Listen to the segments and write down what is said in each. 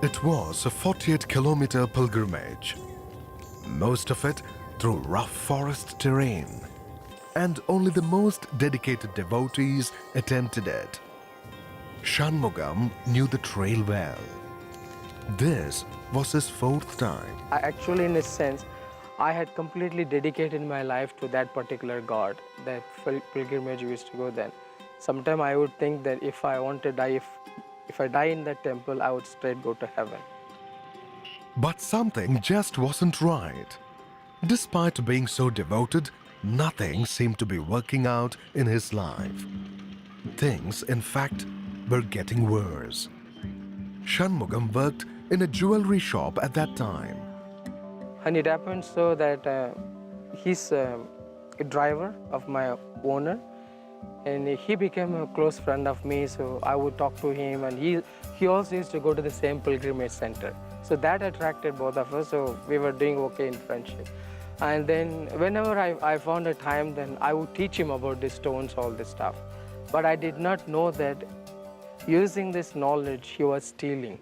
It was a 48-kilometer pilgrimage, most of it through rough forest terrain, and only the most dedicated devotees attempted it. Shanmugam knew the trail well. This was his fourth time. Actually, in a sense, I had completely dedicated my life to that particular God, that pilgrimage we used to go then. Sometimes I would think that if I want to die, if I die in that temple, I would straight go to heaven. But something just wasn't right. Despite being so devoted, nothing seemed to be working out in his life. Things, in fact, were getting worse. Shanmugam worked in a jewelry shop at that time. And it happened so that he's a driver of my owner, and he became a close friend of me, so I would talk to him, and he also used to go to the same pilgrimage center. So that attracted both of us, so we were doing okay in friendship. And then whenever I found a time, then I would teach him about the stones, all this stuff. But I did not know that using this knowledge, he was stealing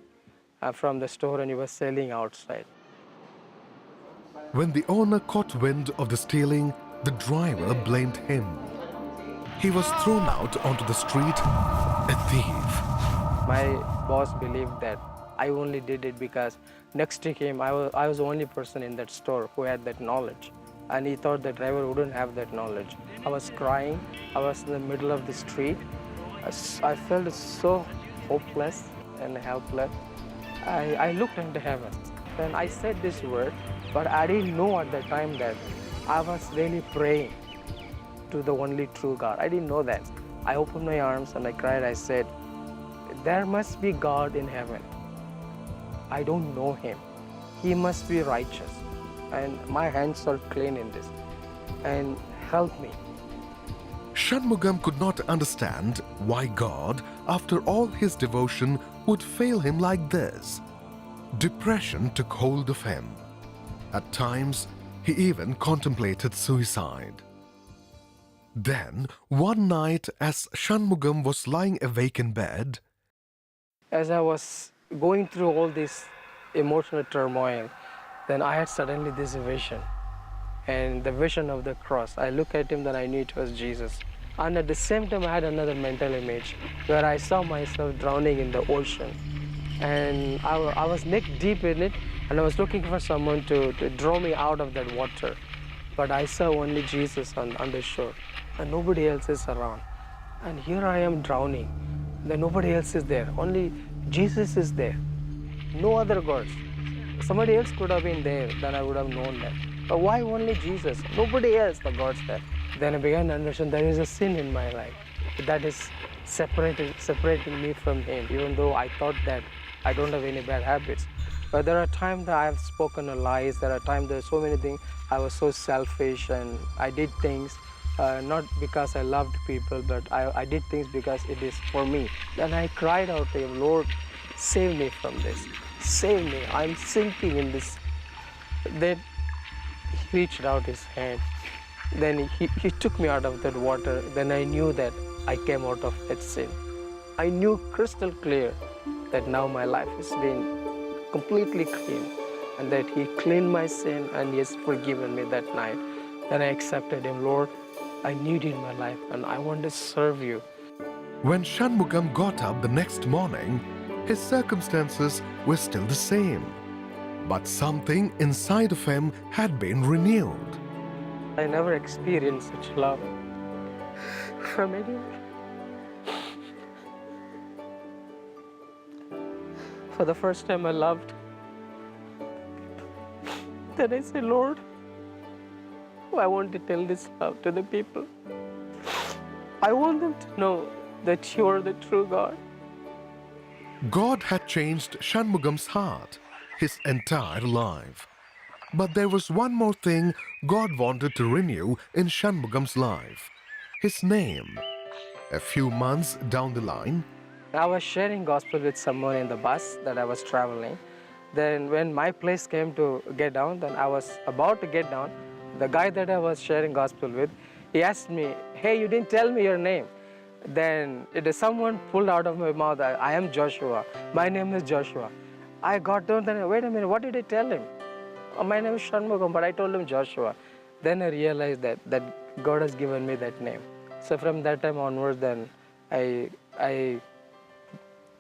from the store and he was selling outside. When the owner caught wind of the stealing, the driver blamed him. He was thrown out onto the street, a thief. My boss believed that I only did it because next to him, I was the only person in that store who had that knowledge. And he thought the driver wouldn't have that knowledge. I was crying. I was in the middle of the street. I felt so hopeless and helpless. I looked into heaven. Then I said this word, but I didn't know at the time that I was really praying to the only true God. I didn't know that. I opened my arms and I cried. I said, there must be God in heaven. I don't know him. He must be righteous. And my hands are clean in this. And help me. Shanmugam could not understand why God, after all his devotion, would fail him like this. Depression took hold of him. At times, he even contemplated suicide. Then, one night, as Shanmugam was lying awake in bed, as I was going through all this emotional turmoil, then I had suddenly this vision. And the vision of the cross. I looked at him, then I knew it was Jesus. And at the same time, I had another mental image where I saw myself drowning in the ocean. And I was neck deep in it, and I was looking for someone to draw me out of that water. But I saw only Jesus on the shore, and nobody else is around. And here I am drowning. Then nobody else is there. Only Jesus is there. No other gods. Somebody else could have been there, then I would have known that. But why only Jesus? Nobody else, the gods there. Then I began to understand there is a sin in my life that is separating me from him, even though I thought that I don't have any bad habits. But there are times that I have spoken lies. There are times there are so many things. I was so selfish and I did things not because I loved people, but I did things because it is for me. Then I cried out to him, Lord, save me from this. Save me. I'm sinking in this. Then he reached out his hand. Then he took me out of that water. Then I knew that I came out of that sin. I knew crystal clear that now my life has been completely clean and that he cleaned my sin and he has forgiven me that night. Then I accepted him, Lord, I need you in my life and I want to serve you. when Shanmugam got up the next morning, his circumstances were still the same. But something inside of him had been renewed. I never experienced such love from anyone. For the first time I loved. Then I said, Lord, I want to tell this love to the people. I want them to know that you are the true God. God had changed Shanmugam's heart, his entire life. But there was one more thing God wanted to renew in Shanmugam's life: his name. A few months down the line, I was sharing gospel with someone in the bus that I was traveling. Then when my place came to get down, then I was about to get down. The guy that I was sharing gospel with, he asked me, hey, you didn't tell me your name. Then someone pulled out of my mouth, I am Joshua. My name is Joshua. I got down there, wait a minute, what did I tell him? My name is Shanmugam, but I told him Joshua. Then I realized that God has given me that name. So from that time onwards, then I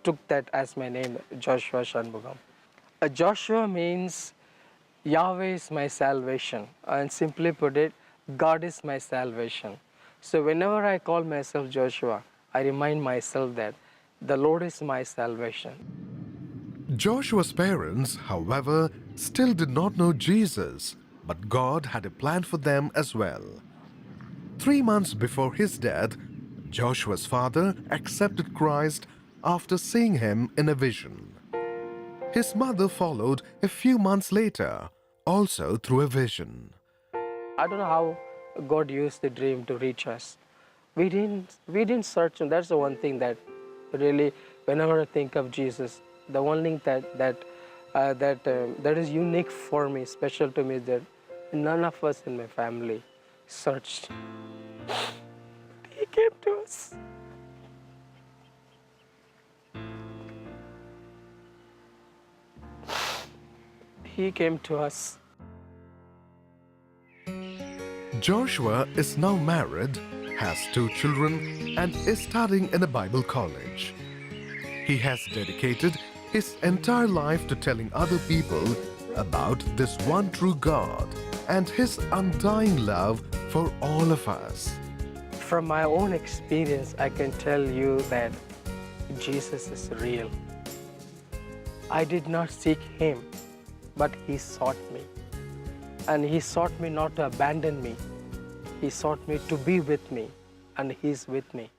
took that as my name, Joshua Shanmugam. Joshua means Yahweh is my salvation, and simply put it, God is my salvation. So whenever I call myself Joshua, I remind myself that the Lord is my salvation. Joshua's parents, however, still did not know Jesus, but God had a plan for them as well. 3 months before his death, Joshua's father accepted Christ after seeing him in a vision. His mother followed a few months later, also through a vision. I don't know how God used the dream to reach us. We didn't search, and that's the one thing that really, whenever I think of Jesus, the one thing that is unique for me, special to me, is that none of us in my family searched. He came to us. He came to us. Joshua is now married, has 2 children, and is studying in a Bible college. He has dedicated his entire life to telling other people about this one true God and his undying love for all of us. From my own experience, I can tell you that Jesus is real. I did not seek him, but he sought me. And he sought me not to abandon me. He sought me to be with me, and he's with me.